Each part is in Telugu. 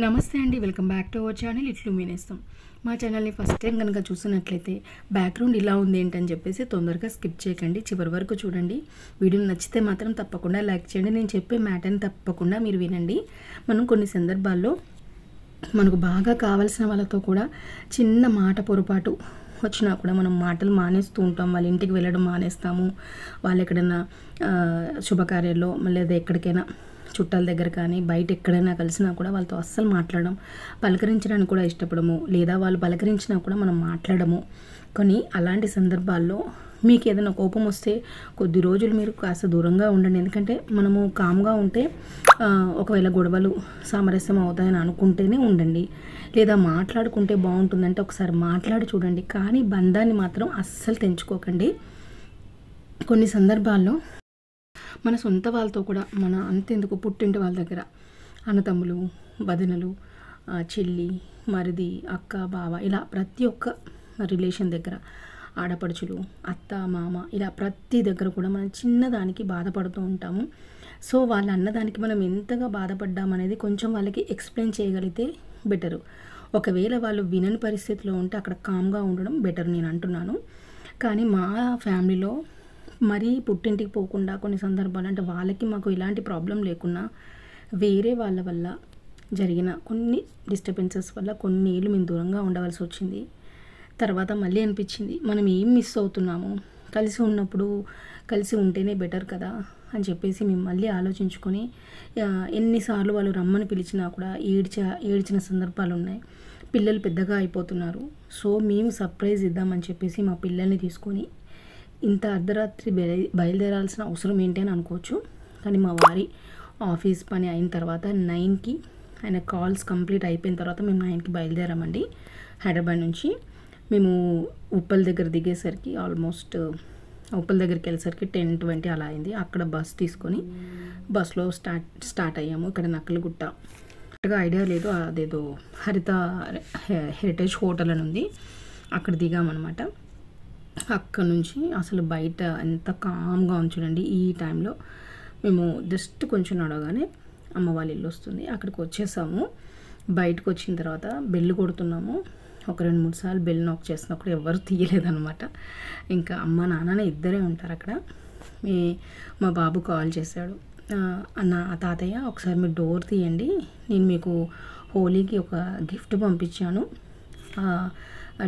నమస్తే అండి, welcome back to our channel ఇట్లు మీనేస్తాం. మా ఛానల్ని ఫస్ట్ టైం కనుక చూసినట్లయితే బ్యాక్గ్రౌండ్ ఇలా ఉంది ఏంటని చెప్పేసి తొందరగా స్కిప్ చేయకండి, చివరి వరకు చూడండి. వీడియో నచ్చితే మాత్రం తప్పకుండా లైక్ చేయండి. నేను చెప్పే మ్యాటర్ని తప్పకుండా మీరు వినండి. మనం కొన్ని సందర్భాల్లో మనకు బాగా కావాల్సిన వాళ్ళతో కూడా చిన్న మాట పొరపాటు వచ్చినా కూడా మనం మాటలు మానేస్తూ ఉంటాం. వాళ్ళ ఇంటికి వెళ్ళడం మానేస్తాము. వాళ్ళు ఎక్కడైనా శుభకార్యాల్లో లేదా ఎక్కడికైనా చుట్టాల దగ్గర కానీ బయట ఎక్కడైనా కలిసినా కూడా వాళ్ళతో అస్సలు మాట్లాడడం, పలకరించడానికి కూడా ఇష్టపడము, లేదా వాళ్ళు పలకరించినా కూడా మనం మాట్లాడము. కానీ అలాంటి సందర్భాల్లో మీకు ఏదైనా కోపం వస్తే కొద్ది రోజులు మీరు కాస్త దూరంగా ఉండండి. ఎందుకంటే మనము కామ్గా ఉంటే ఒకవేళ గొడవలు సామరస్యం అవుతాయని అనుకుంటేనే ఉండండి, లేదా మాట్లాడుకుంటే బాగుంటుందంటే ఒకసారి మాట్లాడి చూడండి. కానీ బంధాన్ని మాత్రం అస్సలు తెంచుకోకండి. కొన్ని సందర్భాల్లో మన సొంత వాళ్ళతో కూడా మన అంతెందుకు పుట్టింటి వాళ్ళ దగ్గర అన్నతమ్ములు, వదినలు, చెల్లి, మరిది, అక్క, బావ ఇలా ప్రతి ఒక్క రిలేషన్ దగ్గర ఆడపడుచులు, అత్త, మామ ఇలా ప్రతి దగ్గర కూడా మనం చిన్నదానికి బాధపడుతూ ఉంటాము. సో వాళ్ళు అన్నదానికి మనం ఎంతగా బాధపడ్డామనేది కొంచెం వాళ్ళకి ఎక్స్ప్లెయిన్ చేయగలిగితే బెటరు. ఒకవేళ వాళ్ళు వినని పరిస్థితిలో ఉంటే అక్కడ కామ్గా ఉండడం బెటర్ నేను అంటున్నాను. కానీ మా ఫ్యామిలీలో మరీ పుట్టింటికి పోకుండా కొన్ని సందర్భాలు అంటే వాళ్ళకి మాకు ఇలాంటి ప్రాబ్లం లేకున్నా వేరే వాళ్ళ వల్ల జరిగిన కొన్ని డిస్టర్బెన్సెస్ వల్ల కొన్ని ఏళ్ళు మేము దూరంగా ఉండవలసి వచ్చింది. తర్వాత మళ్ళీ అనిపించింది మనం ఏం మిస్ అవుతున్నాము, కలిసి ఉన్నప్పుడు కలిసి ఉంటేనే బెటర్ కదా అని చెప్పేసి మేము మళ్ళీ ఆలోచించుకొని ఎన్నిసార్లు వాళ్ళు రమ్మని పిలిచినా కూడా ఏడ్చిన సందర్భాలు ఉన్నాయి. పిల్లలు పెద్దగా అయిపోతున్నారు. సో మేము సర్ప్రైజ్ ఇద్దామని చెప్పేసి మా పిల్లల్ని తీసుకొని ఇంత అర్ధరాత్రి బయలుదేరాల్సిన అవసరం ఏంటి అని అనుకోవచ్చు. కానీ మా వారి ఆఫీస్ పని అయిన తర్వాత 9కి ఆయన కాల్స్ కంప్లీట్ అయిపోయిన తర్వాత మేము 9కి బయలుదేరామండి. హైదరాబాద్ నుంచి మేము ఉప్పల్ దగ్గర దిగేసరికి ఆల్మోస్ట్ ఉప్పల్ దగ్గరికి వెళ్ళేసరికి 10:20 అలా అయింది. అక్కడ బస్ తీసుకొని బస్లో స్టార్ట్ అయ్యాము. ఇక్కడ నక్కలగుట్ట అట్టగా ఐడియా లేదు, అదేదో హెరిటేజ్ హోటల్ అని ఉంది, అక్కడ దిగామన్నమాట. అక్కడ నుంచి అసలు బయట ఎంత కామ్గా ఉంచుడండి. ఈ టైంలో మేము జస్ట్ కొంచెం నడవగానే అమ్మ వాళ్ళ ఇల్లు వస్తుంది, అక్కడికి వచ్చేసాము. బయటకు వచ్చిన తర్వాత బెల్ కొడుతున్నాము. ఒక 2-3 సార్లు బెల్ నాక్ చేసినప్పుడు ఎవరు తీయలేదన్నమాట. ఇంకా అమ్మ నాన్ననే ఇద్దరే ఉంటారు అక్కడ. మా బాబు కాల్ చేశాడు, అన్న తాతయ్య ఒకసారి మీరు డోర్ తీయండి, నేను మీకు హోలీకి ఒక గిఫ్ట్ పంపించాను,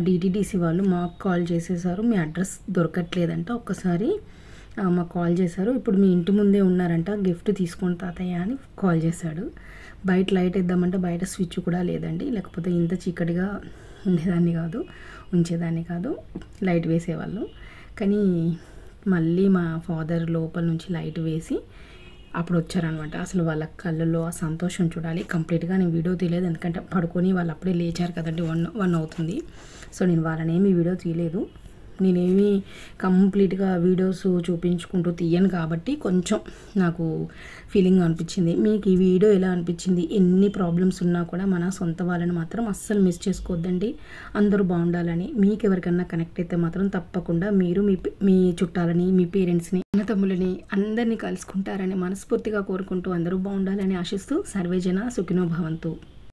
డిటిడిసి వాళ్ళు మాకు కాల్ చేసేసారు, మీ అడ్రస్ దొరకట్లేదంట, ఒక్కసారి మాకు కాల్ చేశారు, ఇప్పుడు మీ ఇంటి ముందే ఉన్నారంట, గిఫ్ట్ తీసుకోండి తాతయ్య అని కాల్ చేశాడు. బయట లైట్ వేద్దామంటే బయట స్విచ్ కూడా లేదండి, లేకపోతే ఇంత చీకటిగా ఉంచేదాన్ని కాదు, లైట్ వేసేవాళ్ళు. కానీ మళ్ళీ మా ఫాదర్ లోపల నుంచి లైట్ వేసి అప్పుడు వచ్చారనమాట. అసలు వాళ్ళ కళ్ళల్లో ఆ సంతోషం చూడాలి. కంప్లీట్గా నేను వీడియో తీయలేదు, ఎందుకంటే పడుకొని వాళ్ళు అప్పుడే లేచారు కదండి, 1 అవుతుంది. సో నేను వాళ్ళని ఏమీ వీడియో తీయలేదు. నేనేమి కంప్లీట్గా వీడియోస్ చూపించుకుంటూ తీయను కాబట్టి కొంచెం నాకు ఫీలింగ్ అనిపించింది. మీకు ఈ వీడియో ఎలా అనిపించింది? ఎన్ని ప్రాబ్లమ్స్ ఉన్నా కూడా మన సొంత వాళ్ళని మాత్రం అస్సలు మిస్ చేసుకోవద్దండి. అందరూ బాగుండాలని. మీకు ఎవరికన్నా కనెక్ట్ అయితే మాత్రం తప్పకుండా మీరు మీ చుట్టాలని, మీ పేరెంట్స్ని, అన్నతమ్ములని అందరినీ కలుసుకుంటారని మనస్ఫూర్తిగా కోరుకుంటూ అందరూ బాగుండాలని ఆశిస్తూ సర్వేజన సుఖినో భవంతు.